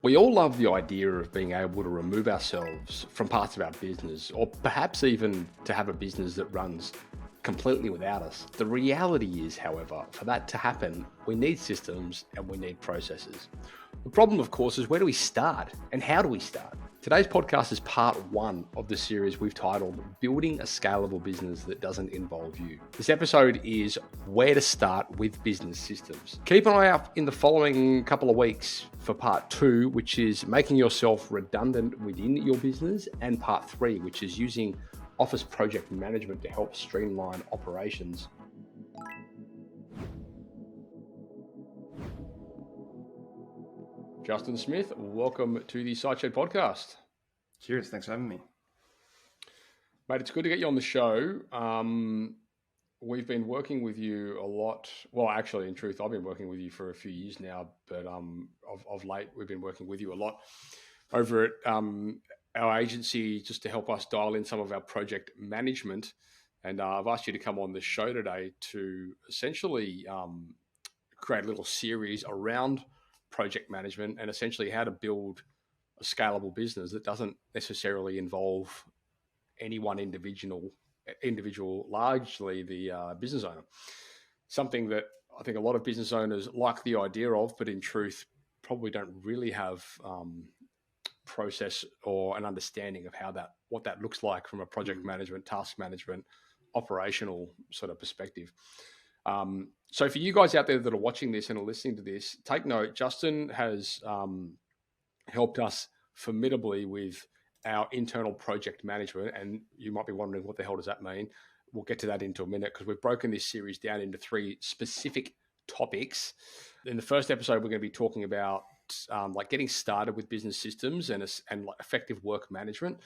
We all love the idea of being able to remove ourselves from parts of our business, or perhaps even to have a business that runs completely without us. The reality is, however, for that to happen, we need systems and we need processes. The problem, of course, is where do we start and how do we start? Today's podcast is part one of the series we've titled Building a Scalable Business That Doesn't Involve You. This episode is where to start with business systems. Keep an eye out in the following couple of weeks for part two, which is making yourself redundant within your business, and part three, which is using office project management to help streamline operations. Justin Smith, welcome to the Sideshed podcast. Cheers. Thanks for having me. Mate, it's good to get you on the show. We've been working with you a lot. Well, actually, in truth, I've been working with you for a few years now, but of late, we've been working with you a lot over at our agency just to help us dial in some of our project management. And I've asked you to come on the show today to essentially create a little series around project management and essentially how to build a scalable business that doesn't necessarily involve any one individual, largely the business owner. Something that I think a lot of business owners like the idea of, but in truth, probably don't really have process or an understanding of what that looks like from a project management, task management, operational sort of perspective. So for you guys out there that are watching this and are listening to this, take note, Justin has helped us formidably with our internal project management. And you might be wondering, what the hell does that mean? We'll get to that into a minute because we've broken this series down into three specific topics. In the first episode, we're going to be talking about like getting started with business systems and like effective work management.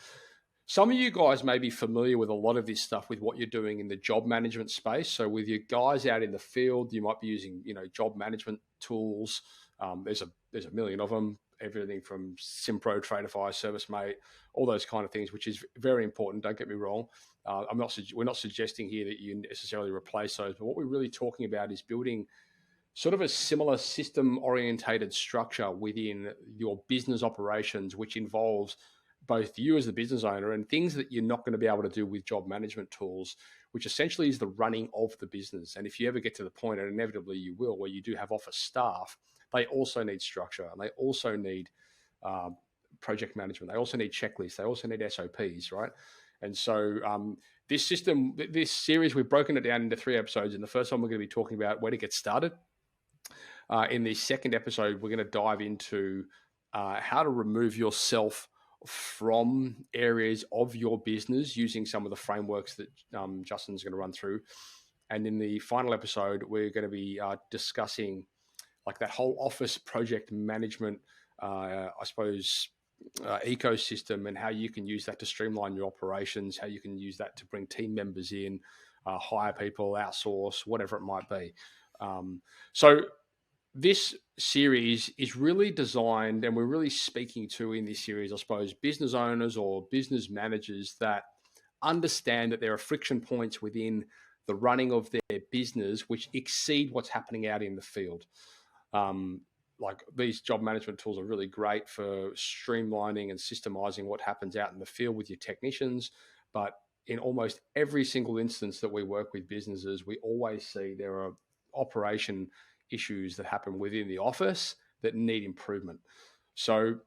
Some of you guys may be familiar with a lot of this stuff with what you're doing in the job management space. So with your guys out in the field, you might be using, job management tools. There's a million of them, everything from Simpro, Tradify, ServiceMate, all those kind of things, which is very important. Don't get me wrong. We're not suggesting here that you necessarily replace those, but what we're really talking about is building sort of a similar system-orientated structure within your business operations, which involves both you as the business owner and things that you're not going to be able to do with job management tools, which essentially is the running of the business. And if you ever get to the point, and inevitably you will, where you do have office staff, they also need structure and they also need project management. They also need checklists. They also need SOPs, right? And so this series, we've broken it down into three episodes. In the first one, we're going to be talking about where to get started. In the second episode, we're going to dive into how to remove yourself from areas of your business using some of the frameworks that Justin's going to run through. And in the final episode, we're going to be discussing like that whole office project management, ecosystem, and how you can use that to streamline your operations, how you can use that to bring team members in, hire people, outsource, whatever it might be. So this series is really designed, and we're really speaking to in this series, I suppose, business owners or business managers that understand that there are friction points within the running of their business which exceed what's happening out in the field. Like these job management tools are really great for streamlining and systemizing what happens out in the field with your technicians. But in almost every single instance that we work with businesses, we always see there are operation issues that happen within the office that need improvement. So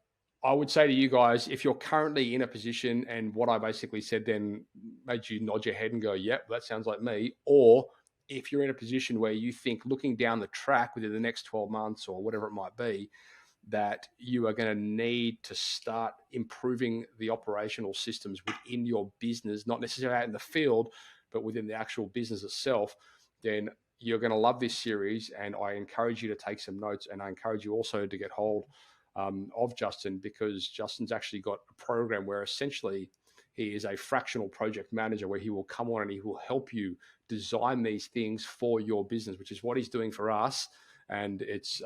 I would say to you guys, if you're currently in a position, and what I basically said then made you nod your head and go, yep, that sounds like me. Or if you're in a position where you think looking down the track within the next 12 months or whatever it might be, that you are going to need to start improving the operational systems within your business, not necessarily out in the field, but within the actual business itself, then you're going to love this series. And I encourage you to take some notes, and I encourage you also to get hold of Justin, because Justin's actually got a program where essentially he is a fractional project manager where he will come on and he will help you design these things for your business, which is what he's doing for us. And it's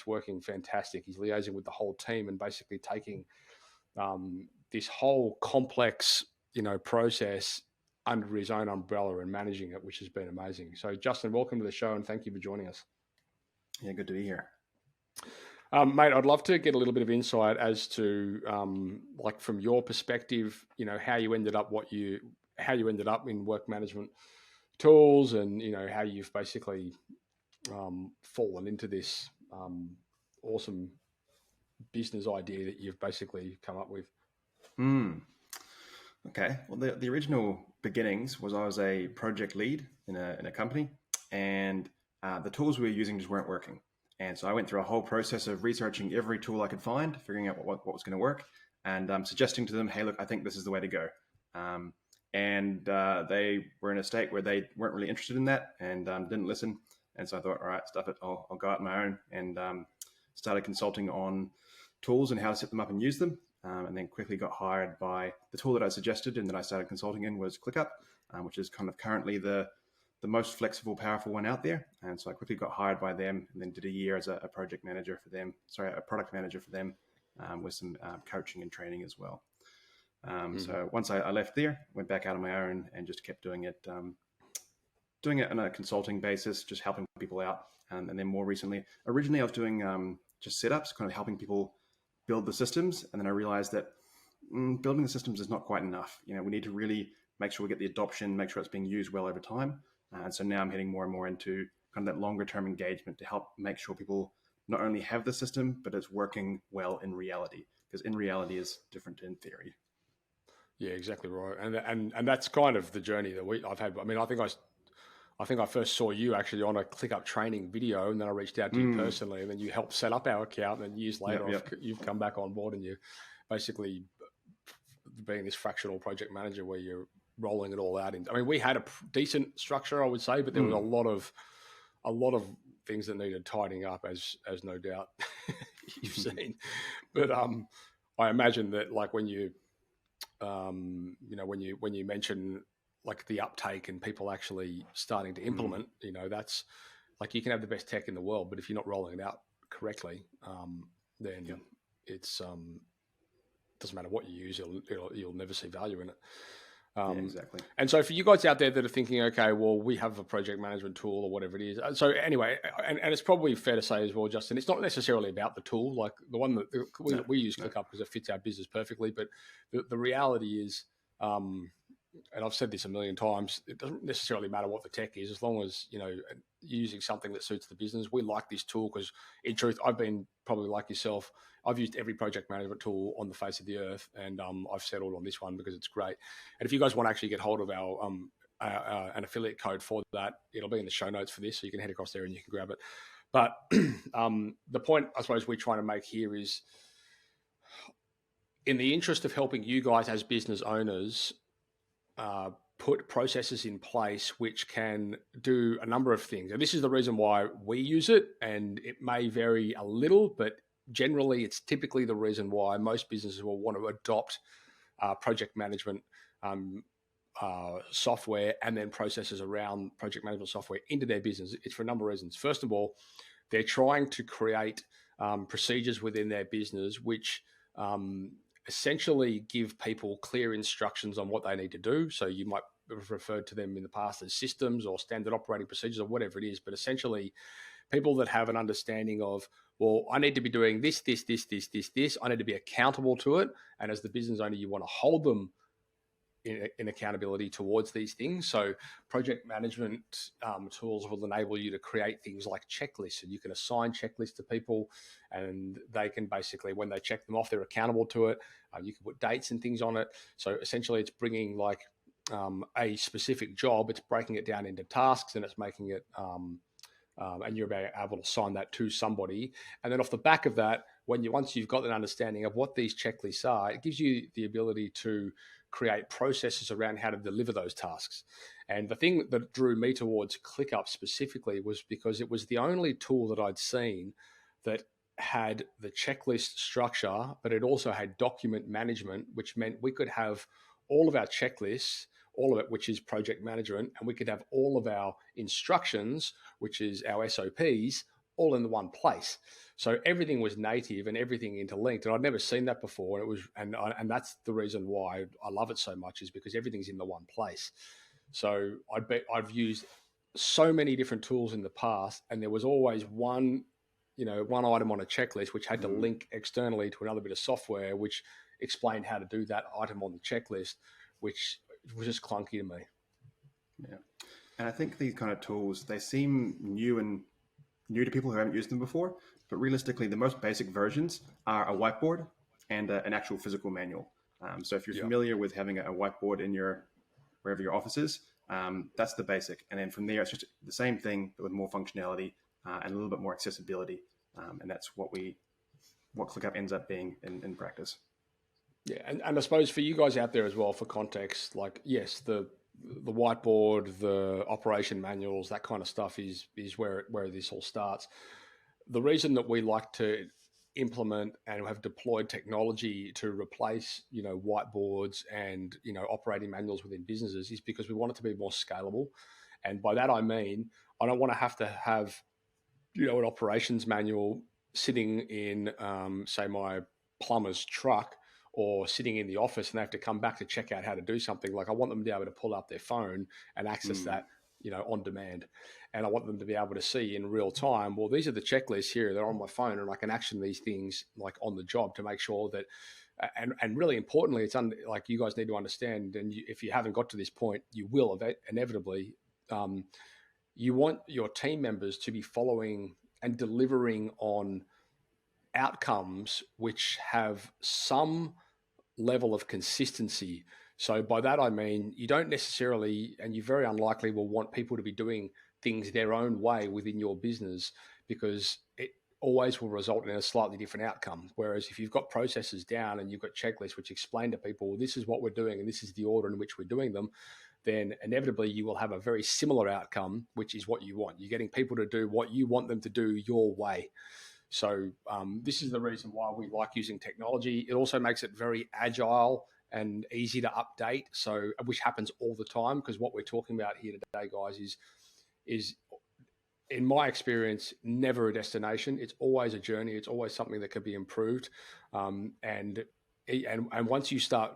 working fantastic. He's liaising with the whole team and basically taking this whole complex, process under his own umbrella and managing it, which has been amazing. So Justin, welcome to the show and thank you for joining us. Yeah, good to be here. Mate, I'd love to get a little bit of insight as to, like, from your perspective, how you ended up in work management tools, and how you've basically fallen into this awesome business idea that you've basically come up with. Okay. Well, the original beginnings was I was a project lead in a company, and the tools we were using just weren't working. And so I went through a whole process of researching every tool I could find, figuring out what was going to work, and suggesting to them, hey, look, I think this is the way to go. They were in a state where they weren't really interested in that and didn't listen. And so I thought, all right, stuff it. I'll go out on my own, and started consulting on tools and how to set them up and use them. And then quickly got hired by the tool that I suggested and that I started consulting in was ClickUp, which is kind of currently the most flexible, powerful one out there. And so I quickly got hired by them, and then did a year as a product manager for them, with some coaching and training as well. So once I left there, went back out on my own and just kept doing it on a consulting basis, just helping people out. And then more recently, originally I was doing just setups, kind of helping people build the systems. And then I realized that building the systems is not quite enough. We need to really make sure we get the adoption, make sure it's being used well over time. And so now I'm heading more and more into kind of that longer term engagement to help make sure people not only have the system, but it's working well in reality, because in reality is different in theory. Yeah, exactly right. And that's kind of the journey that I've had. I mean, I think I first saw you actually on a ClickUp Training video, and then I reached out to you personally, and then you helped set up our account. And years later, you've come back on board, and you basically being this fractional project manager where you're rolling it all out. I mean, we had a decent structure, I would say, but there was a lot of things that needed tidying up, as no doubt you've seen. But I imagine that, like, when you when you mention like the uptake and people actually starting to implement, that's like, you can have the best tech in the world, but if you're not rolling it out correctly, then it's doesn't matter what you use, you'll never see value in it. Exactly. And so for you guys out there that are thinking, okay, well, we have a project management tool or whatever it is. So anyway, and it's probably fair to say as well, Justin, it's not necessarily about the tool, like the one that we use ClickUp because it fits our business perfectly. But the reality is, and I've said this a million times, it doesn't necessarily matter what the tech is, as long as, you're using something that suits the business. We like this tool because, in truth, I've been probably like yourself. I've used every project management tool on the face of the earth, and I've settled on this one because it's great. And if you guys want to actually get hold of our an affiliate code for that, it'll be in the show notes for this, so you can head across there and you can grab it. But the point I suppose we're trying to make here is, in the interest of helping you guys as business owners put processes in place which can do a number of things. And this is the reason why we use it, and it may vary a little, but generally it's typically the reason why most businesses will want to adopt project management software and then processes around project management software into their business. It's for a number of reasons. First of all, they're trying to create procedures within their business which essentially give people clear instructions on what they need to do. So you might have referred to them in the past as systems or standard operating procedures or whatever it is, but essentially people that have an understanding of, well, I need to be doing this. I need to be accountable to it. And as the business owner, you want to hold them in accountability towards these things. So project management tools will enable you to create things like checklists, and you can assign checklists to people, and they can basically, when they check them off, they're accountable to it. You can put dates and things on it. So essentially it's bringing like a specific job, it's breaking it down into tasks, and it's making it, and you're able to assign that to somebody. And then off the back of that, once you've got an understanding of what these checklists are, it gives you the ability to create processes around how to deliver those tasks. And the thing that drew me towards ClickUp specifically was because it was the only tool that I'd seen that had the checklist structure, but it also had document management, which meant we could have all of our checklists, all of it, which is project management, and we could have all of our instructions, which is our SOPs, all in the one place. So everything was native and everything interlinked, and I'd never seen that before. And it was, and that's the reason why I love it so much, is because everything's in the one place. So I've used so many different tools in the past, and there was always one one item on a checklist, which had to link externally to another bit of software, which explained how to do that item on the checklist, which was just clunky to me. Yeah. And I think these kind of tools, they seem new to people who haven't used them before, but realistically, the most basic versions are a whiteboard and an actual physical manual. So if you're familiar with having a whiteboard in wherever your office is, that's the basic. And then from there, it's just the same thing, but with more functionality and a little bit more accessibility. And that's what ClickUp ends up being in practice. Yeah, and I suppose for you guys out there as well, for context, like, yes, the whiteboard, the operation manuals, that kind of stuff is where this all starts. The reason that we like to implement and have deployed technology to replace, whiteboards and, operating manuals within businesses is because we want it to be more scalable. And by that, I mean, I don't want to have, an operations manual sitting in, say, my plumber's truck, or sitting in the office and they have to come back to check out how to do something. Like, I want them to be able to pull up their phone and access that, on demand. And I want them to be able to see in real time, well, these are the checklists here. They're on my phone and I can action these things like on the job to make sure that, and really importantly, it's like you guys need to understand, and if you haven't got to this point, you will inevitably, you want your team members to be following and delivering on outcomes which have some level of consistency. So by that, I mean, you don't necessarily, and you very unlikely will want people to be doing things their own way within your business, because it always will result in a slightly different outcome. Whereas if you've got processes down and you've got checklists which explain to people, well, this is what we're doing and this is the order in which we're doing them, then inevitably you will have a very similar outcome, which is what you want. You're getting people to do what you want them to do your way. So this is the reason why we like using technology. It also makes it very agile and easy to update, so which happens all the time, because what we're talking about here today, guys, is in my experience never a destination. It's always a journey. It's always something that can be improved, and once you start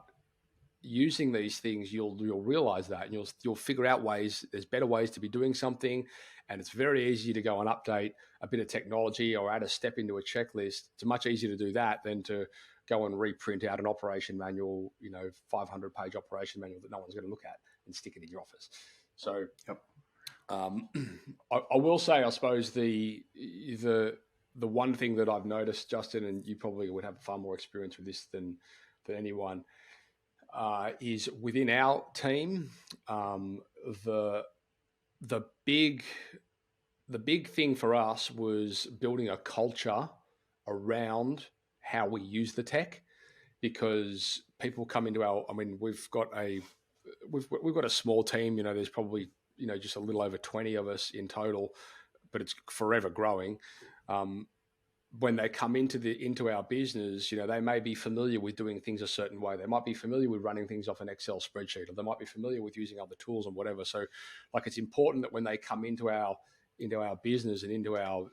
using these things, you'll realize that, and you'll figure out ways. There's better ways to be doing something, and it's very easy to go and update a bit of technology or add a step into a checklist. It's much easier to do that than to go and reprint out an operation manual, 500-page operation manual that no one's going to look at and stick it in your office. So, I will say, I suppose the one thing that I've noticed, Justin, and you probably would have far more experience with this than anyone, is within our team, the big thing for us was building a culture around how we use the tech, because people come into we've got a small team, there's probably, just a little over 20 of us in total, but it's forever growing. When they come into our business, they may be familiar with doing things a certain way. They might be familiar with running things off an Excel spreadsheet, or they might be familiar with using other tools and whatever. So, like, it's important that when they come into our business and into our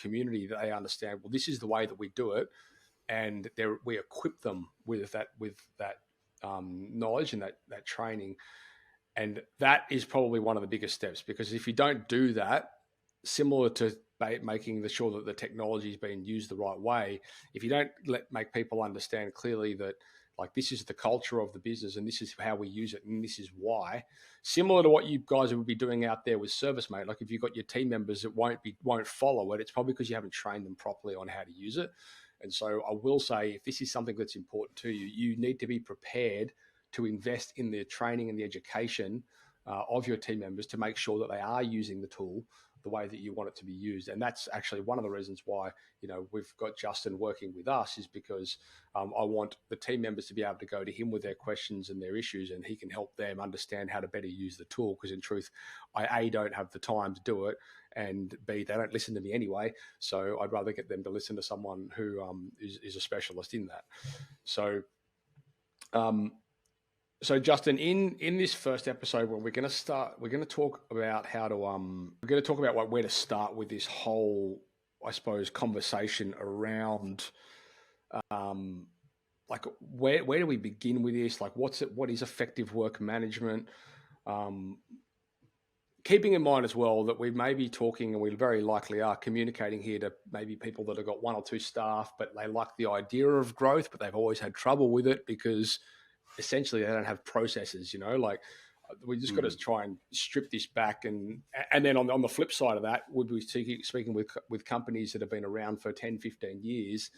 community, that they understand, well, this is the way that we do it, and we equip them with that knowledge and that training. And that is probably one of the biggest steps, because if you don't do that, similar to making sure that the technology is being used the right way, if you don't make people understand clearly that, like, this is the culture of the business and this is how we use it and this is why, similar to what you guys would be doing out there with ServiceMate. Like, if you've got your team members that won't follow it, it's probably because you haven't trained them properly on how to use it. And so I will say, if this is something that's important to you, you need to be prepared to invest in the training and the education of your team members to make sure that they are using the tool the way that you want it to be used. And that's actually one of the reasons why, we've got Justin working with us, is because I want the team members to be able to go to him with their questions and their issues, and he can help them understand how to better use the tool. Because in truth, I don't have the time to do it, and B, they don't listen to me anyway. So I'd rather get them to listen to someone who is a specialist in that. So, So Justin, in this first episode, where we're going to talk about where to start with this whole, I suppose, conversation around, like, where do we begin with this? Like, what is effective work management? keeping in mind as well that we may be talking, and we very likely are communicating here to maybe people that have got 1 or 2 staff, but they like the idea of growth, but they've always had trouble with it because essentially they don't have processes, like we just got to try and strip this back. And then on the flip side of that, we'd be speaking with companies that have been around for 10, 15 years.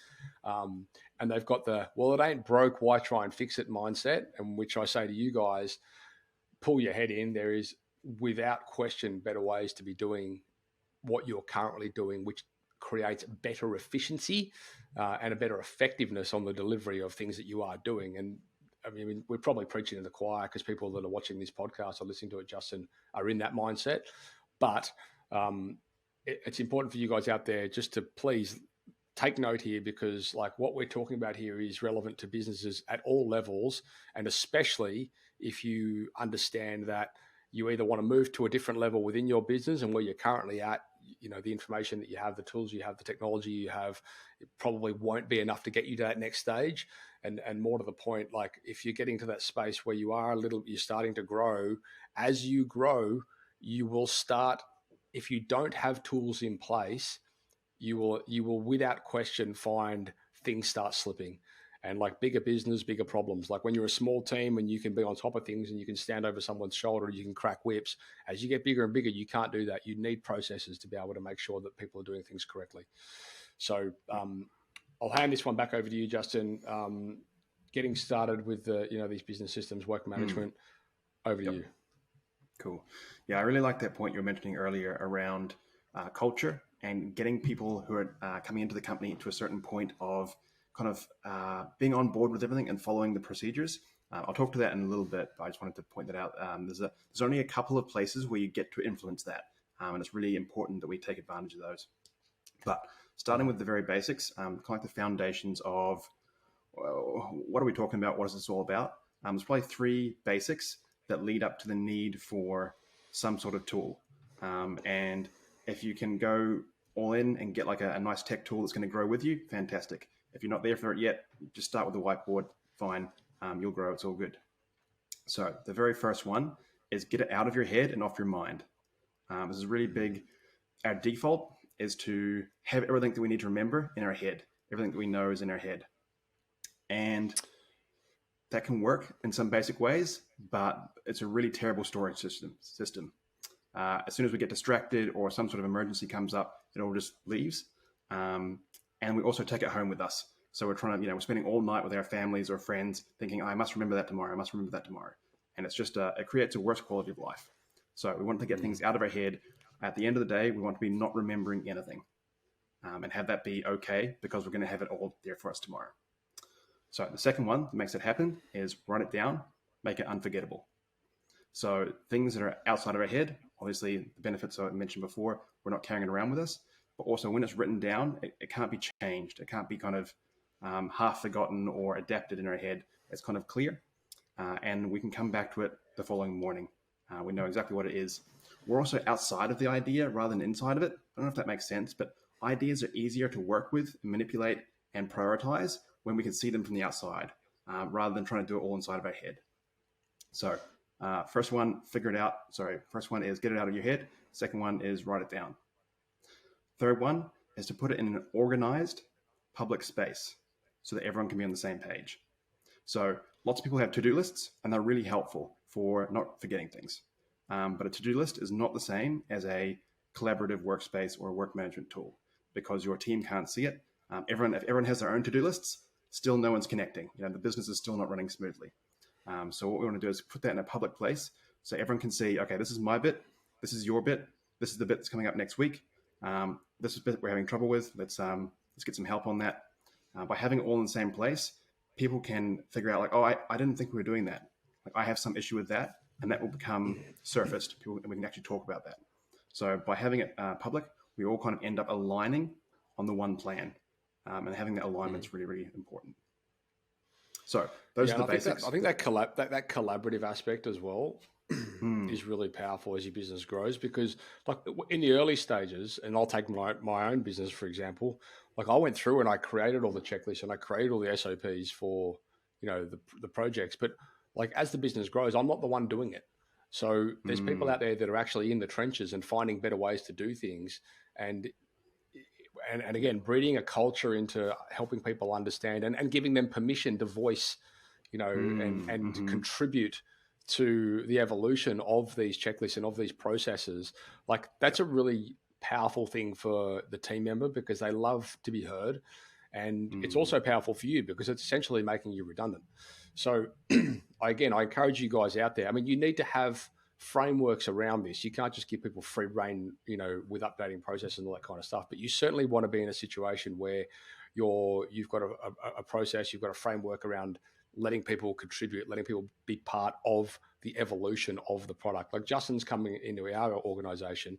And they've got it ain't broke, why try and fix it mindset. And which I say to you guys, pull your head in. There is, without question, better ways to be doing what you're currently doing, which creates better efficiency and a better effectiveness on the delivery of things that you are doing. And I mean, we're probably preaching in the choir because people that are watching this podcast or listening to it, Justin, are in that mindset. But it's important for you guys out there just to please take note here, because like what we're talking about here is relevant to businesses at all levels, and especially if you understand that you either want to move to a different level within your business and where you're currently at, the information that you have, the tools you have, the technology you have, it probably won't be enough to get you to that next stage. And more to the point, like if you're getting to that space where you're starting to grow, as you grow, you will start, if you don't have tools in place, you will without question find things start slipping. And like bigger business, bigger problems. Like when you're a small team and you can be on top of things and you can stand over someone's shoulder, you can crack whips. As you get bigger and bigger, you can't do that. You need processes to be able to make sure that people are doing things correctly. So I'll hand this one back over to you, Justin. Getting started with these business systems, work management, over to you. Cool. Yeah, I really like that point you were mentioning earlier around culture and getting people who are coming into the company to a certain point of kind of being on board with everything and following the procedures. I'll talk to that in a little bit, but I just wanted to point that out. There's only a couple of places where you get to influence that, and it's really important that we take advantage of those. But starting with the very basics, kind of like the foundations of what are we talking about? What is this all about? There's probably 3 basics that lead up to the need for some sort of tool. And if you can go all in and get like a nice tech tool that's going to grow with you, fantastic. If you're not there for it yet, just start with the whiteboard, fine. You'll grow, it's all good. So the very first one is get it out of your head and off your mind. This is really big. Our default is to have everything that we need to remember in our head. Everything that we know is in our head. And that can work in some basic ways, but it's a really terrible storage system. As soon as we get distracted or some sort of emergency comes up, it all just leaves. And we also take it home with us. So we're trying to, we're spending all night with our families or friends thinking, I must remember that tomorrow. I must remember that tomorrow. And it's just, it creates a worse quality of life. So we want to get things out of our head. At the end of the day, we want to be not remembering anything and have that be okay, because we're going to have it all there for us tomorrow. So the second one that makes it happen is write it down, make it unforgettable. So things that are outside of our head, obviously the benefits I mentioned before, we're not carrying it around with us, but also when it's written down, it can't be changed. It can't be kind of half forgotten or adapted in our head. It's kind of clear, and we can come back to it the following morning. We know exactly what it is. We're also outside of the idea rather than inside of it. I don't know if that makes sense, but ideas are easier to work with, manipulate, and prioritize when we can see them from the outside, rather than trying to do it all inside of our head. So first one, figure it out. First one is get it out of your head. Second one is write it down. Third one is to put it in an organized public space so that everyone can be on the same page. So lots of people have to-do lists, and they're really helpful for not forgetting things. But a to-do list is not the same as a collaborative workspace or a work management tool, because your team can't see it. If everyone has their own to-do lists, still no one's connecting. The business is still not running smoothly. So what we want to do is put that in a public place so everyone can see, okay, this is my bit, this is your bit, this is the bit that's coming up next week. This is the bit we're having trouble with. Let's get some help on that. By having it all in the same place, people can figure out like, oh, I didn't think we were doing that. Like I have some issue with that, and that will become surfaced. People, and we can actually talk about that. So by having it public, we all kind of end up aligning on the one plan, and having that alignment is really, really important. So those are the basics. I think that collaborative aspect as well is really powerful as your business grows, because like in the early stages, and I'll take my own business, for example, like I went through and I created all the checklists and I created all the SOPs for, the projects. But like as the business grows, I'm not the one doing it. So there's people out there that are actually in the trenches and finding better ways to do things. And and again, breeding a culture into helping people understand and giving them permission to voice, and contribute to the evolution of these checklists and of these processes. Like that's a really powerful thing for the team member because they love to be heard. And it's also powerful for you because it's essentially making you redundant. So I encourage you guys out there. I mean, you need to have frameworks around this. You can't just give people free reign, with updating processes and all that kind of stuff. But you certainly want to be in a situation where you've got a process, you've got a framework around letting people contribute, letting people be part of the evolution of the product. Like Justin's coming into our organization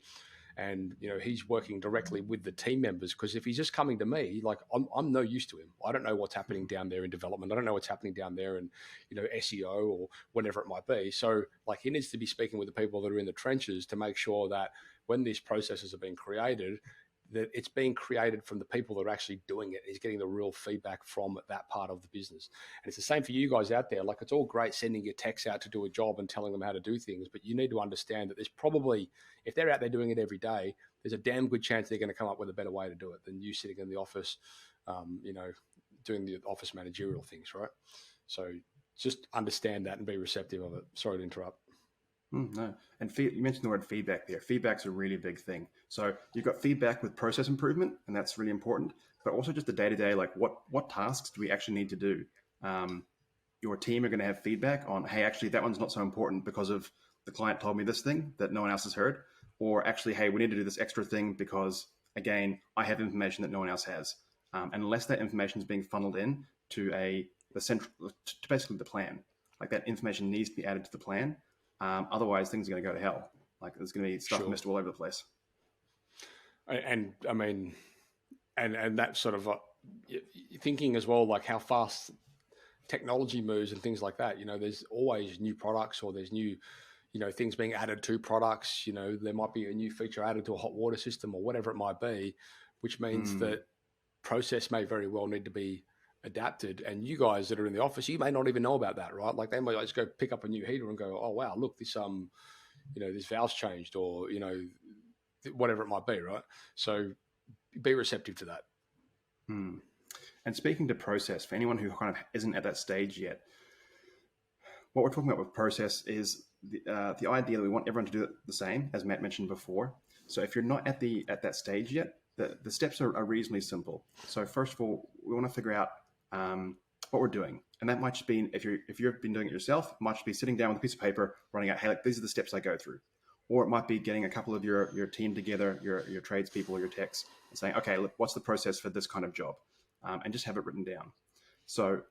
and he's working directly with the team members, because if he's just coming to me, like I'm no use to him. I don't know what's happening down there in development. I don't know what's happening down there in SEO or whatever it might be. So like he needs to be speaking with the people that are in the trenches to make sure that when these processes are being created, that it's being created from the people that are actually doing it. He's getting the real feedback from that part of the business. And it's the same for you guys out there. Like it's all great sending your techs out to do a job and telling them how to do things, but you need to understand that there's probably, if they're out there doing it every day, there's a damn good chance they're going to come up with a better way to do it than you sitting in the office, doing the office managerial things, right? So just understand that and be receptive of it. Sorry to interrupt. No. And you mentioned the word feedback there. Feedback's a really big thing. So you've got feedback with process improvement, and that's really important, but also just the day-to-day, like what tasks do we actually need to do? Your team are going to have feedback on, hey, actually, that one's not so important because of the client told me this thing that no one else has heard. Or actually, hey, we need to do this extra thing because, again, I have information that no one else has. And unless that information is being funneled in to basically the plan, like that information needs to be added to the plan. Otherwise, things are going to go to hell. Like there's going to be stuff missed all over the place. And I mean, and that sort of thinking as well, like how fast technology moves and things like that. There's always new products or there's new, things being added to products. There might be a new feature added to a hot water system or whatever it might be, which means that process may very well need to be adapted. And you guys that are in the office, you may not even know about that, right? Like they might just go pick up a new heater and go, oh wow, look, this this valve's changed, or whatever it might be, right? So be receptive to that. And speaking to process, for anyone who kind of isn't at that stage yet, what we're talking about with process is the idea that we want everyone to do it the same, as Matt mentioned before. So if you're not at that stage yet, the steps are reasonably simple. So first of all, we want to figure out what we're doing. And that might just be, if you've been doing it yourself, it might just be sitting down with a piece of paper, writing out, hey, like these are the steps I go through. Or it might be getting a couple of your team together, your tradespeople, your techs, and saying, okay, look, what's the process for this kind of job? And just have it written down. So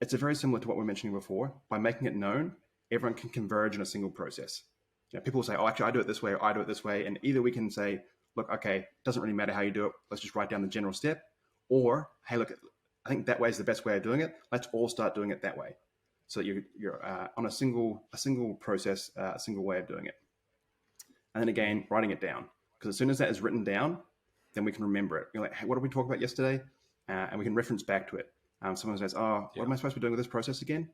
it's very similar to what we were mentioning before. By making it known, everyone can converge in a single process. People will say, oh, actually, I do it this way, or I do it this way. And either we can say, look, okay, doesn't really matter how you do it. Let's just write down the general step. Or, hey, look, I think that way is the best way of doing it. Let's all start doing it that way. So that you're on a single process, a single way of doing it. And then again, writing it down. Because as soon as that is written down, then we can remember it. You're like, hey, what did we talk about yesterday? And we can reference back to it. Someone says, oh, what am I supposed to be doing with this process again?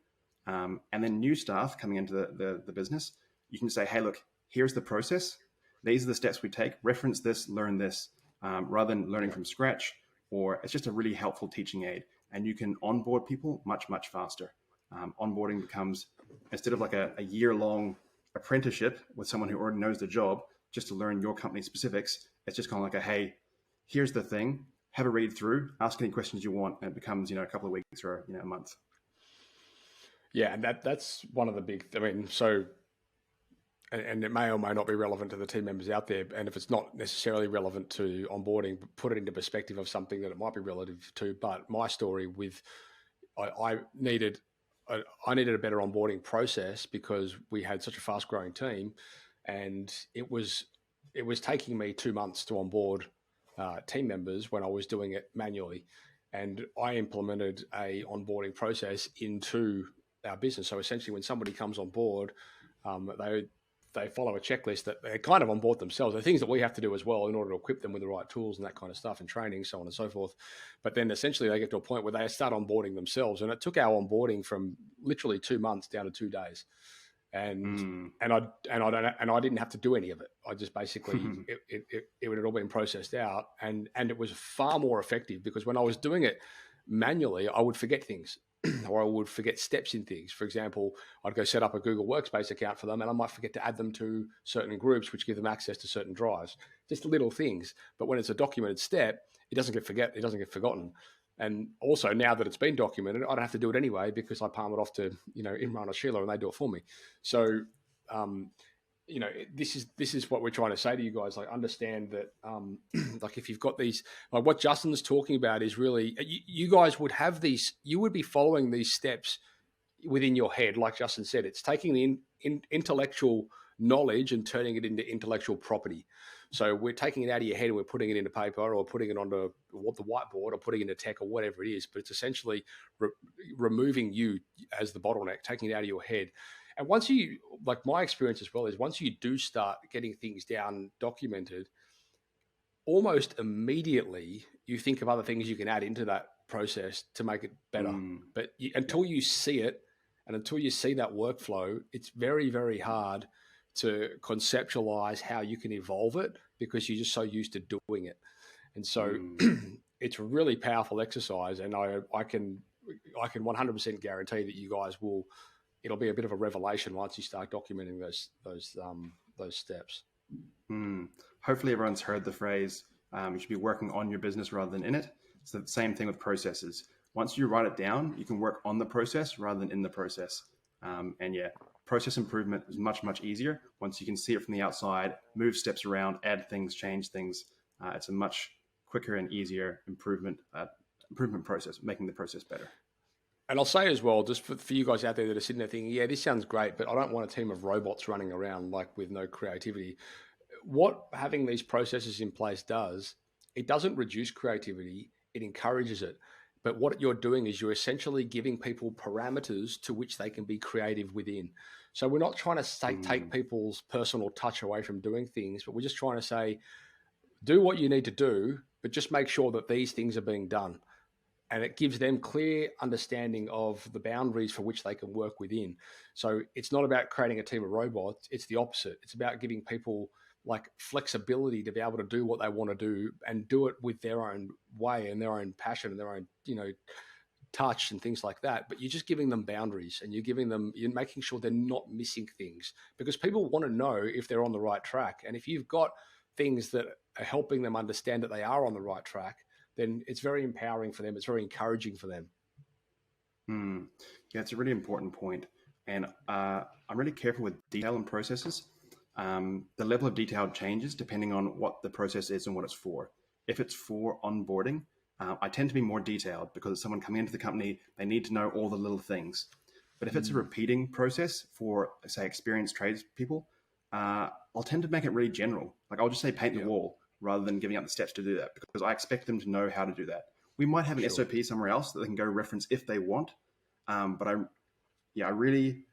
And then new staff coming into the business, you can say, hey, look, here's the process. These are the steps we take. Reference this, learn this, rather than learning from scratch. Or it's just a really helpful teaching aid. And you can onboard people much, much faster. Onboarding becomes, instead of like a year-long apprenticeship with someone who already knows the job, just to learn your company specifics, it's just kind of like hey, here's the thing, have a read through, ask any questions you want, and it becomes, a couple of weeks or a month. Yeah, and that's one of the big, and it may or may not be relevant to the team members out there. And if it's not necessarily relevant to onboarding, put it into perspective of something that it might be relative to. But my story with, I needed a better onboarding process because we had such a fast growing team, and it was taking me 2 months to onboard team members when I was doing it manually. And I implemented a onboarding process into our business. So essentially when somebody comes on board, they follow a checklist that they kind of onboard themselves. The things that we have to do as well in order to equip them with the right tools and that kind of stuff and training, so on and so forth. But then essentially they get to a point where they start onboarding themselves. And it took our onboarding from literally 2 months down to 2 days. and Mm. I didn't have to do any of it. I just basically it had all been processed out, and it was far more effective because when I was doing it manually, I would forget things. Or I would forget steps in things. For example, I'd go set up a Google Workspace account for them and I might forget to add them to certain groups, which give them access to certain drives. Just little things. But when it's a documented step, it doesn't get forgotten. And also now that it's been documented, I don't have to do it anyway because I palm it off to, Imran or Sheila and they do it for me. So, this is what we're trying to say to you guys. Like, understand that, like, if you've got these, like what Justin's talking about is really, you guys would have these, you would be following these steps within your head. Like Justin said, it's taking the intellectual knowledge and turning it into intellectual property. So we're taking it out of your head and we're putting it into paper or putting it onto the whiteboard or putting it into tech or whatever it is. But it's essentially removing you as the bottleneck, taking it out of your head. And once you, like my experience as well, is once you do start getting things down, documented, almost immediately you think of other things you can add into that process to make it better. But until you see it and until you see that workflow, it's very, very hard to conceptualize how you can evolve it because you're just so used to doing it. And so it's a really powerful exercise. And I can 100% guarantee that you guys will, it'll be a bit of a revelation once you start documenting those steps. Hopefully everyone's heard the phrase, you should be working on your business rather than in it. It's the same thing with processes. Once you write it down, you can work on the process rather than in the process. Process improvement is much, much easier. Once you can see it from the outside, move steps around, add things, change things. It's a much quicker and easier improvement process, making the process better. And I'll say as well, just for you guys out there that are sitting there thinking, yeah, this sounds great, but I don't want a team of robots running around like with no creativity. What having these processes in place does, it doesn't reduce creativity, it encourages it. But what you're doing is you're essentially giving people parameters to which they can be creative within. So we're not trying to take people's personal touch away from doing things, but we're just trying to say, do what you need to do, but just make sure that these things are being done. And it gives them clear understanding of the boundaries for which they can work within. So it's not about creating a team of robots. It's the opposite. It's about giving people like flexibility to be able to do what they want to do and do it with their own way and their own passion and their own, touch and things like that. But you're just giving them boundaries and you're making sure they're not missing things because people want to know if they're on the right track. And if you've got things that are helping them understand that they are on the right track, then it's very empowering for them. It's very encouraging for them. Yeah, it's a really important point. And I'm really careful with detail and processes. The level of detail changes depending on what the process is and what it's for. If it's for onboarding, I tend to be more detailed because it's someone coming into the company, they need to know all the little things. But if it's a repeating process for, say, experienced tradespeople, I'll tend to make it really general. Like I'll just say paint the wall rather than giving up the steps to do that because I expect them to know how to do that. We might have an SOP somewhere else that they can go reference if they want. But I really,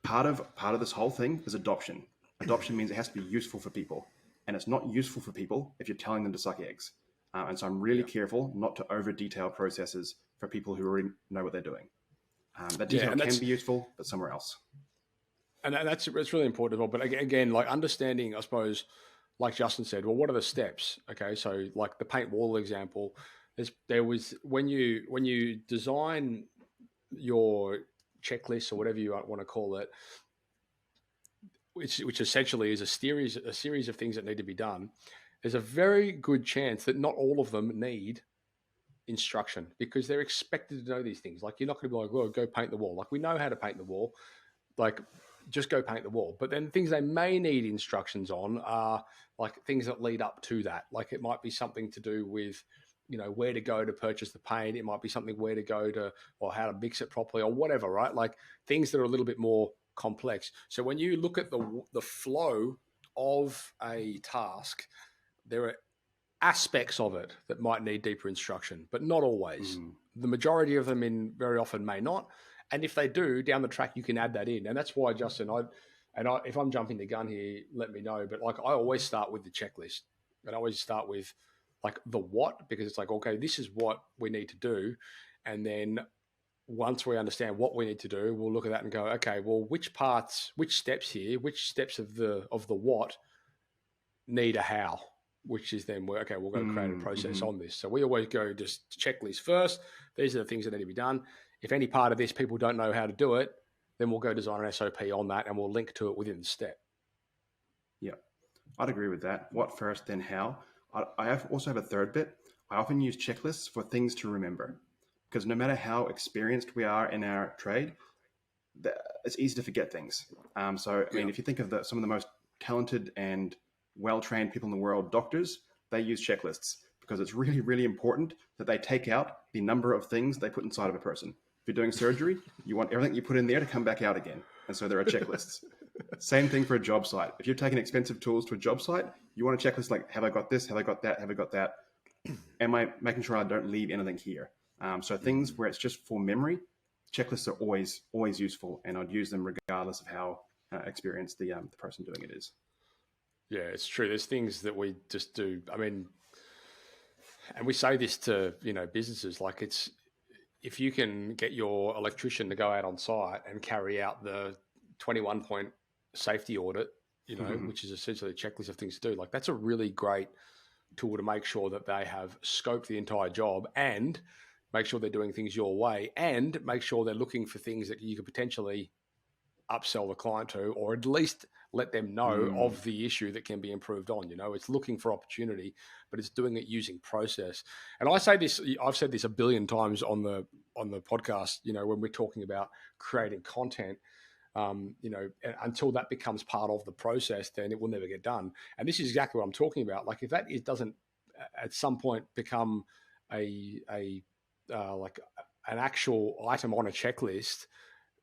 part of this whole thing is adoption. Adoption means it has to be useful for people. And it's not useful for people if you're telling them to suck eggs. And so I'm really careful not to over detail processes for people who already know what they're doing. That detail can be useful, but somewhere else. And that's really important as well. But again, like understanding, I suppose, like Justin said, well, what are the steps? Okay, so like the paint wall example, there was when you design your checklist or whatever you want to call it, which essentially is a series of things that need to be done. There's a very good chance that not all of them need instruction because they're expected to know these things. Like you're not going to be like, well, go paint the wall. Like we know how to paint the wall. Like just go paint the wall. But then things they may need instructions on are like things that lead up to that. Like it might be something to do with, where to go to purchase the paint. It might be something where to go to or how to mix it properly or whatever, right? Like things that are a little bit more complex. So when you look at the flow of a task, there are aspects of it that might need deeper instruction, but not always. The majority of them very often may not. And if they do, down the track, you can add that in. And that's why, Justin, if I'm jumping the gun here, let me know. But like I always start with the checklist. And I always start with like the what, because it's like, okay, this is what we need to do. And then once we understand what we need to do, we'll look at that and go, okay, well, which steps here, which steps of the what need a how, which is then, okay, we'll go create a process on this. So we always go just checklist first. These are the things that need to be done. If any part of this people don't know how to do it, then we'll go design an SOP on that and we'll link to it within the step. Yeah, I'd agree with that. What first, then how. I also have a third bit. I often use checklists for things to remember, because no matter how experienced we are in our trade, it's easy to forget things. I mean, if you think of some of the most talented and well-trained people in the world, doctors, they use checklists because it's really, really important that they take out the number of things they put inside of a person. If you're doing surgery, you want everything you put in there to come back out again. And so there are checklists. Same thing for a job site. If you're taking expensive tools to a job site, you want a checklist like, have I got this? Have I got that? Have I got that? Am I making sure I don't leave anything here? So things where it's just for memory, checklists are always useful, and I'd use them regardless of how experienced the person doing it is. Yeah, it's true. There's things that we just do. I mean, and we say this to, businesses, like if you can get your electrician to go out on site and carry out the 21-point safety audit, which is essentially a checklist of things to do, like that's a really great tool to make sure that they have scoped the entire job and make sure they're doing things your way and make sure they're looking for things that you could potentially upsell the client to, or at least let them know of the issue that can be improved on. It's looking for opportunity, but it's doing it using process. And I say this, I've said this a billion times on the podcast, when we're talking about creating content, until that becomes part of the process, then it will never get done. And this is exactly what I'm talking about. Like if that doesn't at some point become like an actual item on a checklist,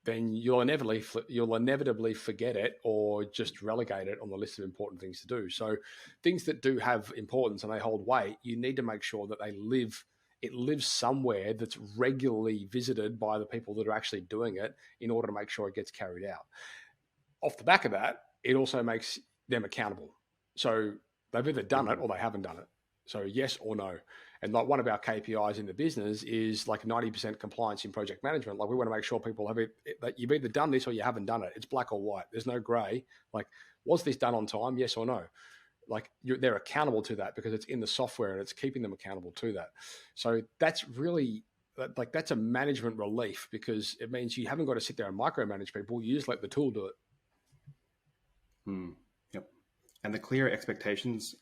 then you'll inevitably forget it or just relegate it on the list of important things to do. So things that do have importance and they hold weight, you need to make sure that it lives somewhere that's regularly visited by the people that are actually doing it in order to make sure it gets carried out. Off the back of that, it also makes them accountable. So they've either done it or they haven't done it. So yes or no. And like one of our KPIs in the business is like 90% compliance in project management. Like we want to make sure people have it, that you've either done this or you haven't done it. It's black or white. There's no gray. Like, was this done on time? Yes or no? Like they're accountable to that because it's in the software and it's keeping them accountable to that. So that's really like, that's a management relief because it means you haven't got to sit there and micromanage people. You just let the tool do it. Yep. And the clear expectations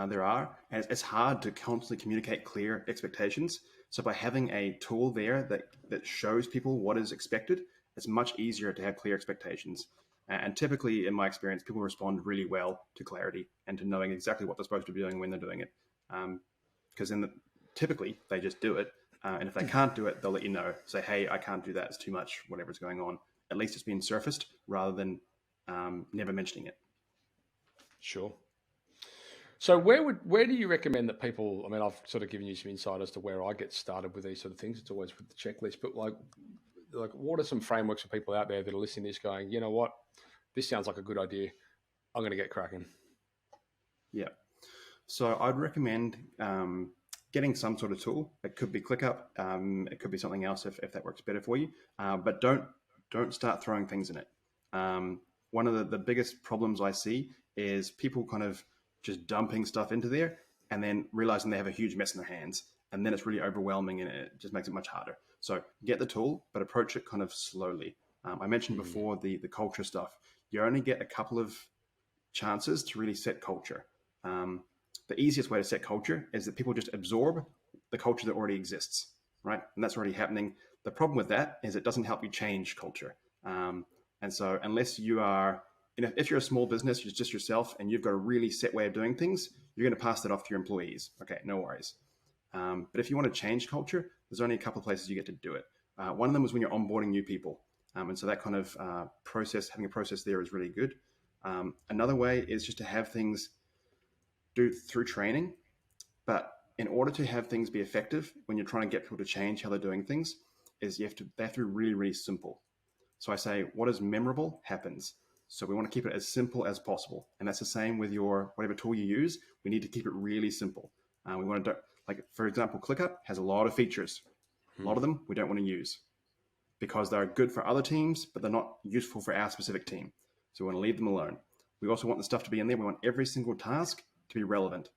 there are, and it's hard to constantly communicate clear expectations. So by having a tool there that shows people what is expected, it's much easier to have clear expectations. And typically, in my experience, people respond really well to clarity and to knowing exactly what they're supposed to be doing when they're doing it. Because typically, they just do it. And if they can't do it, they'll let you know. Say, hey, I can't do that. It's too much, whatever's going on. At least it's been surfaced rather than never mentioning it. Sure. So where do you recommend that people, I mean, I've sort of given you some insight as to where I get started with these sort of things. It's always with the checklist, but like what are some frameworks for people out there that are listening to this going, you know what, this sounds like a good idea. I'm going to get cracking. Yeah. So I'd recommend getting some sort of tool. It could be ClickUp. It could be something else if that works better for you. But don't start throwing things in it. One of the biggest problems I see is people kind of just dumping stuff into there and then realizing they have a huge mess in their hands. And then it's really overwhelming and it just makes it much harder. So get the tool, but approach it kind of slowly. I mentioned before the culture stuff. You only get a couple of chances to really set culture. The easiest way to set culture is that people just absorb the culture that already exists, right? And that's already happening. The problem with that is it doesn't help you change culture. And so unless you are, if you're a small business, you're just yourself and you've got a really set way of doing things, you're going to pass that off to your employees. Okay, no worries. But if you want to change culture, there's only a couple of places you get to do it. One of them is when you're onboarding new people. And so that kind of having a process there is really good. Another way is just to have things do through training. But in order to have things be effective, when you're trying to get people to change how they're doing things, is they have to be really, really simple. So I say, what is memorable happens. So we want to keep it as simple as possible. And that's the same with your whatever tool you use. We need to keep it really simple. We want to, like, for example, ClickUp has a lot of features. A lot of them we don't want to use. because they're good for other teams, but they're not useful for our specific team. So we want to leave them alone. We also want the stuff to be in there. We want every single task to be relevant.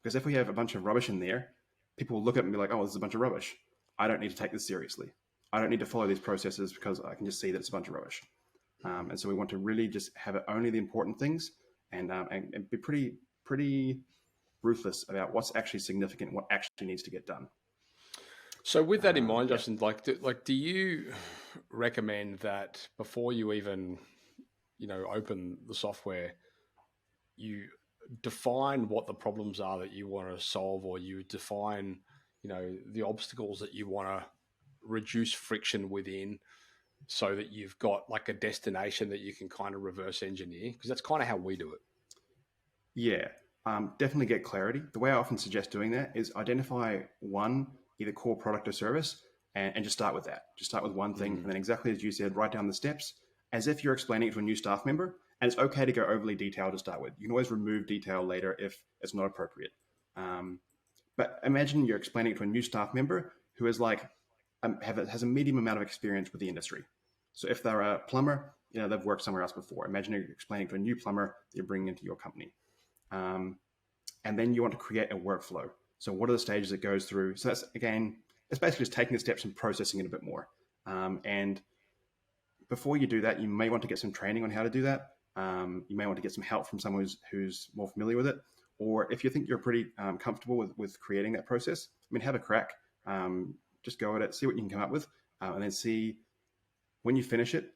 Because if we have a bunch of rubbish in there, people will look at it and be like, oh, this is a bunch of rubbish. I don't need to take this seriously. I don't need to follow these processes because I can just see that it's a bunch of rubbish. And so we want to really just have it only the important things and be pretty ruthless about what's actually significant, what actually needs to get done. So with that in mind, Justin, do you recommend that before you even, open the software, you define what the problems are that you want to solve, or you define, the obstacles that you want to reduce friction within, so that you've got like a destination that you can kind of reverse engineer? Because that's kind of how we do it. Yeah, definitely get clarity. The way I often suggest doing that is identify one, either core product or service, and just start with that. Just start with one thing. And then exactly as you said, write down the steps as if you're explaining it to a new staff member. And it's okay to go overly detailed to start with. You can always remove detail later if it's not appropriate. But imagine you're explaining it to a new staff member who is like, has a medium amount of experience with the industry. So if they're a plumber, they've worked somewhere else before. Imagine you're explaining to a new plumber that you're bringing into your company. And then you want to create a workflow. So what are the stages it goes through? So that's, again, it's basically just taking the steps and processing it a bit more. And before you do that, you may want to get some training on how to do that. You may want to get some help from someone who's more familiar with it. Or if you think you're pretty comfortable with creating that process, have a crack. Just go at it, see what you can come up with, and then see when you finish it,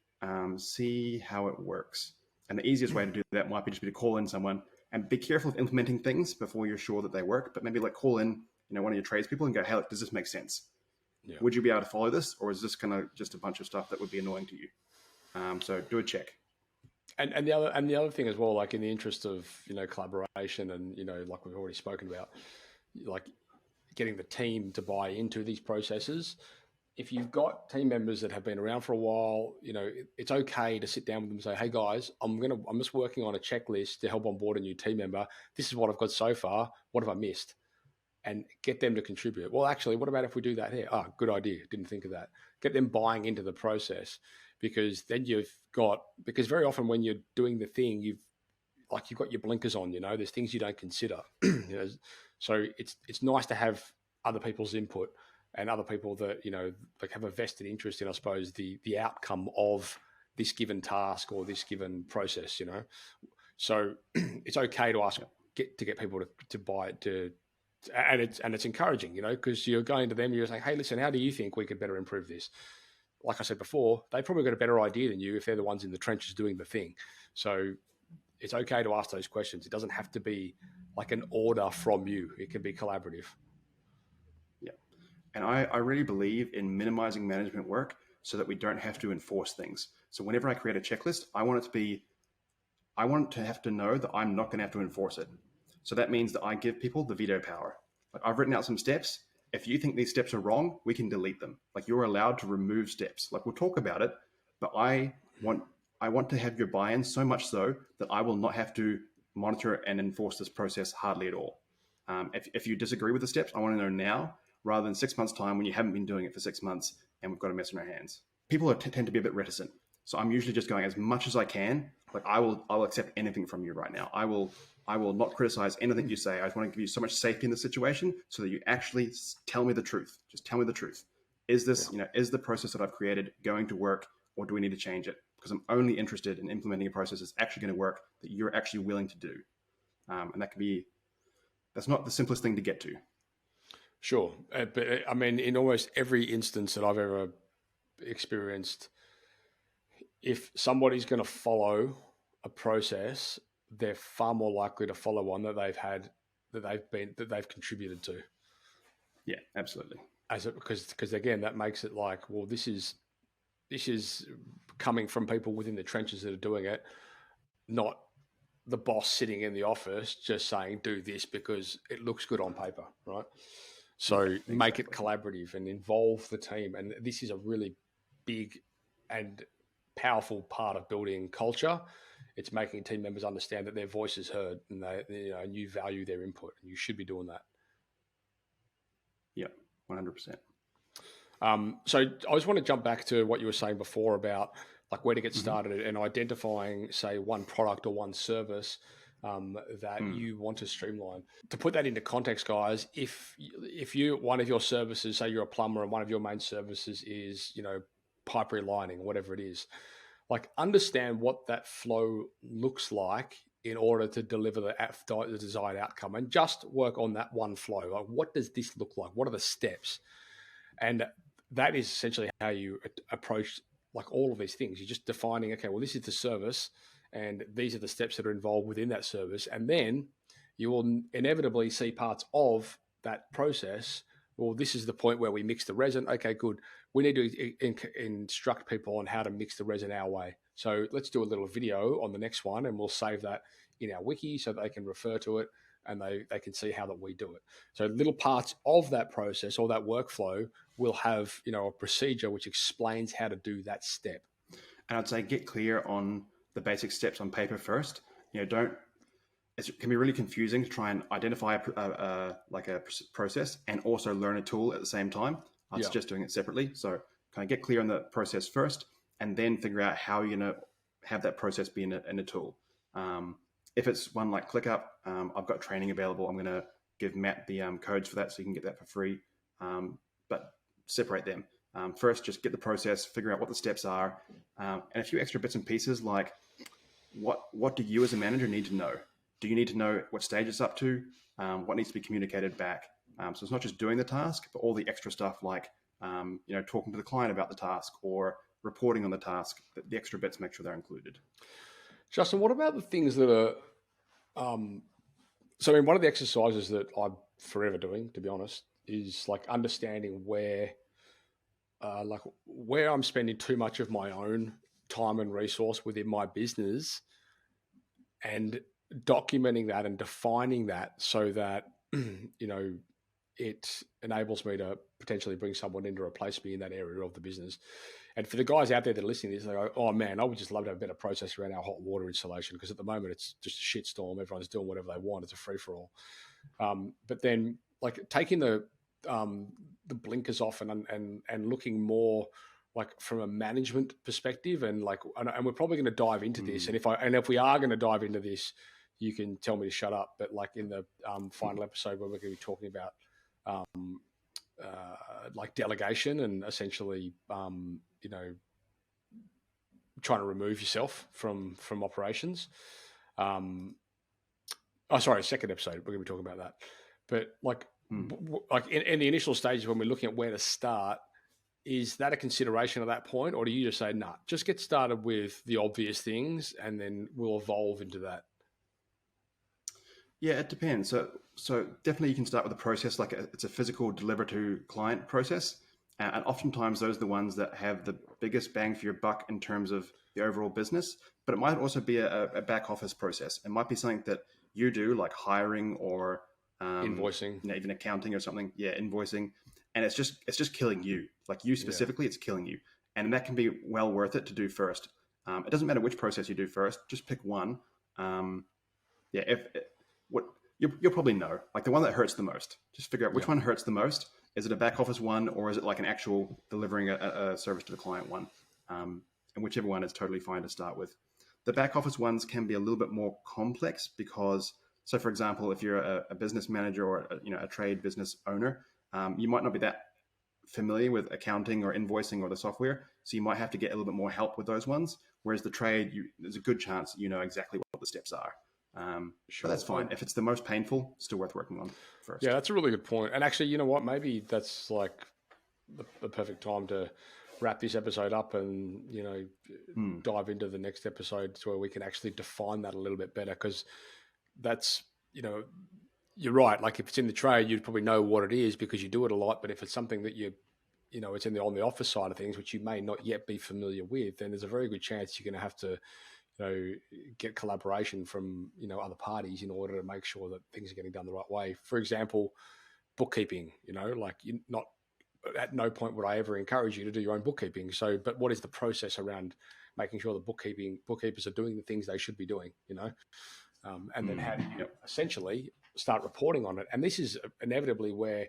see how it works. And the easiest way to do that might be just to call in someone and be careful of implementing things before you're sure that they work. But maybe call in, one of your tradespeople and go, hey, look, does this make sense? Yeah. Would you be able to follow this? Or is this kind of just a bunch of stuff that would be annoying to you? So do a check. And the other thing as well, like in the interest of, collaboration and, like we've already spoken about, like getting the team to buy into these processes. If you've got team members that have been around for a while, it's okay to sit down with them and say, hey guys, I'm just working on a checklist to help onboard a new team member. This is what I've got so far. What have I missed? And get them to contribute. Well, actually, what about if we do that here? Oh, good idea. Didn't think of that. Get them buying into the process, because then because very often when you're doing the thing, you've got your blinkers on, there's things you don't consider. So it's nice to have other people's input and other people that, have a vested interest in, I suppose, the outcome of this given task or this given process, So it's okay to get people to buy it, and it's encouraging, because you're going to them, you're saying, hey, listen, how do you think we could better improve this? Like I said before, they probably got a better idea than you if they're the ones in the trenches doing the thing. So it's okay to ask those questions. It doesn't have to be like an order from you. It can be collaborative. Yeah. And I really believe in minimizing management work so that we don't have to enforce things. So whenever I create a checklist, I want to have to know that I'm not going to have to enforce it. So that means that I give people the veto power. Like, I've written out some steps. If you think these steps are wrong, we can delete them. Like, you're allowed to remove steps. Like, we'll talk about it, but I want to have your buy-in so much so that I will not have to monitor and enforce this process hardly at all. If you disagree with the steps, I want to know now, rather than 6 months' time when you haven't been doing it for 6 months and we've got a mess in our hands. People tend to be a bit reticent. So I'm usually just going as much as I can. Like, I'll accept anything from you right now. I will not criticize anything you say. I just want to give you so much safety in the situation so that you actually tell me the truth. Just tell me the truth. Is this, is the process that I've created going to work, or do we need to change it? Because I'm only interested in implementing a process that's actually going to work, that you're actually willing to do. And that's not the simplest thing to get to. Sure. But I mean, in almost every instance that I've ever experienced, if somebody's going to follow a process, they're far more likely to follow one that they've contributed to. Yeah, absolutely. Because again, that makes it like, well, this is coming from people within the trenches that are doing it, not the boss sitting in the office just saying, do this because it looks good on paper, right? So exactly. Make it collaborative and involve the team. And this is a really big and powerful part of building culture. It's making team members understand that their voice is heard and and you value their input, and you should be doing that. Yeah, 100%. So I just want to jump back to what you were saying before about like where to get Mm-hmm. started and identifying, say, one product or one service that Mm. you want to streamline. To put that into context, guys, if you one of your services, say you're a plumber and one of your main services is pipe relining, whatever it is, like understand what that flow looks like in order to deliver the desired outcome, and just work on that one flow. Like, what does this look like? What are the steps? And that is essentially how you approach like all of these things. You're just defining, okay, well, this is the service, and these are the steps that are involved within that service, and then you will inevitably see parts of that process. Well, this is the point where we mix the resin. Okay, good. We need to instruct people on how to mix the resin our way. So let's do a little video on the next one, and we'll save that in our wiki so that they can refer to it and they can see how that we do it. So little parts of that process or that workflow will have a procedure which explains how to do that step. And I'd say get clear on the basic steps on paper first. Don't. It can be really confusing to try and identify a process and also learn a tool at the same time. I'd suggest doing it separately. So kind of get clear on the process first, and then figure out how you're going to have that process be in a tool. If it's one like ClickUp, I've got training available. I'm going to give Matt the codes for that so you can get that for free. But separate them. First, just get the process, figure out what the steps are, and a few extra bits and pieces like what do you as a manager need to know? Do you need to know what stage it's up to? What needs to be communicated back? So it's not just doing the task, but all the extra stuff like talking to the client about the task or reporting on the task. The extra bits, make sure they're included. Justin, what about the things that are? So, I mean, one of the exercises that I'm forever doing, to be honest, is like understanding where I'm spending too much of my own time and resource within my business, and documenting that and defining that so that it enables me to potentially bring someone in to replace me in that area of the business. And for the guys out there that are listening to this, they go, oh man, I would just love to have a better process around our hot water installation, because at the moment it's just a shitstorm. Everyone's doing whatever they want. It's a free for all. But then like taking the blinkers off and looking more like from a management perspective, and we're probably going to dive into this. And if we are going to dive into this, you can tell me to shut up. But like in the final episode where we're going to be talking about like delegation and essentially, trying to remove yourself from operations. Second episode, we're going to be talking about that. But like in the initial stages when we're looking at where to start, is that a consideration at that point, or do you just say, nah, just get started with the obvious things and then we'll evolve into that? Yeah, it depends. So definitely you can start with a process like it's a physical deliver to client process. And oftentimes those are the ones that have the biggest bang for your buck in terms of the overall business. But it might also be a back office process. It might be something that you do like hiring or invoicing, even accounting or something. Yeah, invoicing. And it's just killing you. Like you specifically, It's killing you. And that can be well worth it to do first. It doesn't matter which process you do first. Just pick one. You'll probably know, like the one that hurts the most. Just figure out which one hurts the most. Is it a back office one, or is it like an actual delivering a service to the client one? And whichever one is totally fine to start with. The back office ones can be a little bit more complex because, so for example, if you're a business manager or a trade business owner, you might not be that familiar with accounting or invoicing or the software, so you might have to get a little bit more help with those ones. Whereas the trade, there's a good chance you know exactly what the steps are. But that's fine. If it's the most painful, still worth working on first. Yeah, that's a really good point. And actually, you know what? Maybe that's like the perfect time to wrap this episode up and, dive into the next episode to where we can actually define that a little bit better. Because that's, you're right. Like if it's in the trade, you'd probably know what it is because you do it a lot. But if it's something that it's on the office side of things, which you may not yet be familiar with, then there's a very good chance you're going to have to get collaboration from, other parties in order to make sure that things are getting done the right way. For example, bookkeeping, not at no point would I ever encourage you to do your own bookkeeping. So, but what is the process around making sure the bookkeepers are doing the things they should be doing, and then how do you essentially start reporting on it? And this is inevitably where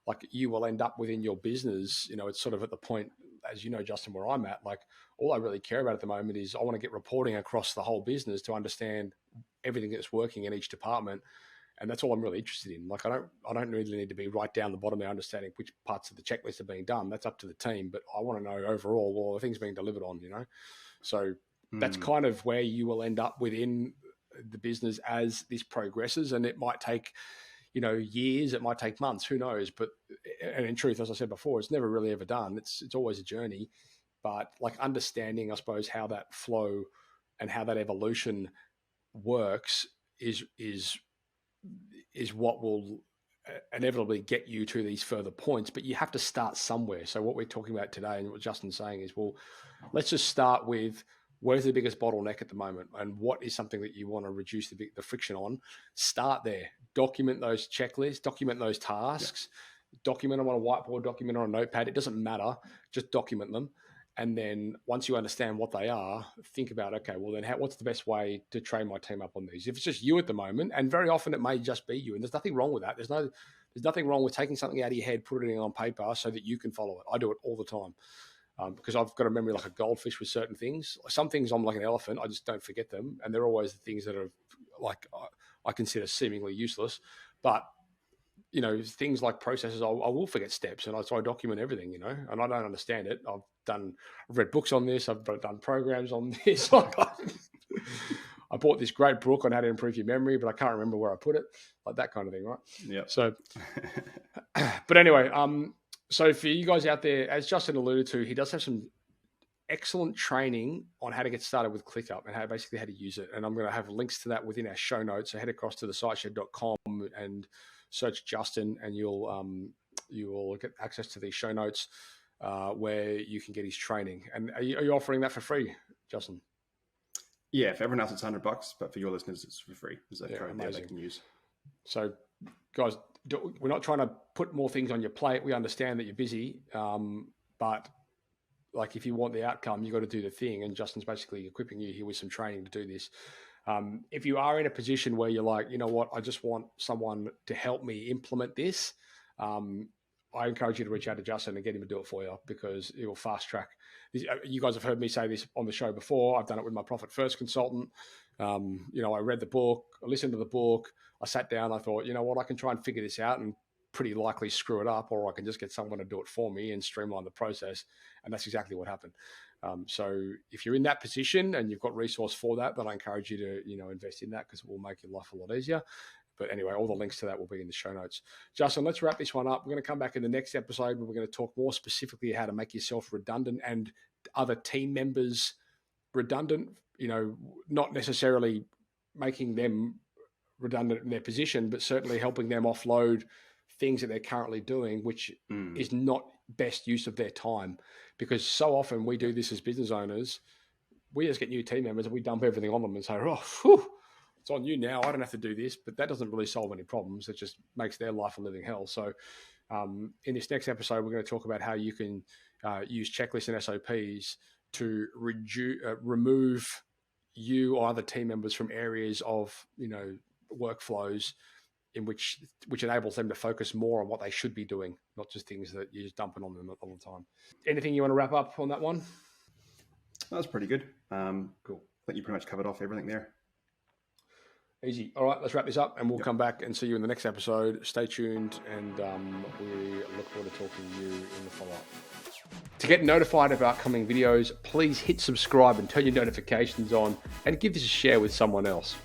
like you will end up within your business, it's sort of at the point, as you know, Justin, where I'm at, like all I really care about at the moment is I want to get reporting across the whole business to understand everything that's working in each department. And that's all I'm really interested in. Like, I don't really need to be right down the bottom there understanding which parts of the checklist are being done. That's up to the team. But I want to know overall, well, the things being delivered on, So that's kind of where you will end up within the business as this progresses. And it might take, years, it might take months, who knows? But, and in truth, as I said before, it's never really ever done. It's always a journey. But like understanding, I suppose, how that flow and how that evolution works is what will inevitably get you to these further points, but you have to start somewhere. So what we're talking about today and what Justin's saying is, well, let's just start with where's the biggest bottleneck at the moment and what is something that you want to reduce the friction on. Start there, document those checklists, document those tasks, document them on a whiteboard, document them on a notepad. It doesn't matter, just document them. And then once you understand what they are, think about, okay, well then what's the best way to train my team up on these? If it's just you at the moment, and very often it may just be you, and there's nothing wrong with that. There's nothing wrong with taking something out of your head, putting it on paper so that you can follow it. I do it all the time because I've got a memory like a goldfish with certain things. Some things I'm like an elephant. I just don't forget them. And they're always the things that are like I consider seemingly useless. But things like processes, I will forget steps, and so I document everything, and I don't understand it. I've read books on this. I've done programs on this. I bought this great book on how to improve your memory, but I can't remember where I put it, like that kind of thing, right? Yeah. So, but anyway, so for you guys out there, as Justin alluded to, he does have some excellent training on how to get started with ClickUp and how to use it. And I'm going to have links to that within our show notes. So head across to thesiteshed.com and search Justin, and you will get access to these show notes where you can get his training. And are you offering that for free, Justin? Yeah, for everyone else it's $100, but for your listeners it's for free. There's a code there they can use. So, guys, we're not trying to put more things on your plate. We understand that you're busy, but like if you want the outcome, you got to do the thing. And Justin's basically equipping you here with some training to do this. If you are in a position where you're like, you know what, I just want someone to help me implement this, I encourage you to reach out to Justin and get him to do it for you, because it will fast track. You guys have heard me say this on the show before. I've done it with my Profit First consultant. I read the book, I listened to the book, I sat down, I thought, you know what, I can try and figure this out and pretty likely screw it up, or I can just get someone to do it for me and streamline the process. And that's exactly what happened. So if you're in that position and you've got resource for that, then I encourage you to, invest in that, because it will make your life a lot easier. But anyway, all the links to that will be in the show notes. Justin, let's wrap this one up. We're going to come back in the next episode where we're going to talk more specifically how to make yourself redundant and other team members redundant, not necessarily making them redundant in their position, but certainly helping them offload things that they're currently doing, which is not best use of their time. Because so often we do this as business owners, we just get new team members and we dump everything on them and say, oh, whew, it's on you now. I don't have to do this, but that doesn't really solve any problems. It just makes their life a living hell. So in this next episode, we're going to talk about how you can use checklists and SOPs to remove you or other team members from areas of, workflows in which enables them to focus more on what they should be doing, not just things that you're just dumping on them all the time. Anything you want to wrap up on that one? That was pretty good. Cool. I think you pretty much covered off everything there. Easy. All right, let's wrap this up and we'll come back and see you in the next episode. Stay tuned, and we look forward to talking to you in the follow-up. To get notified of upcoming videos, please hit subscribe and turn your notifications on, and give this a share with someone else.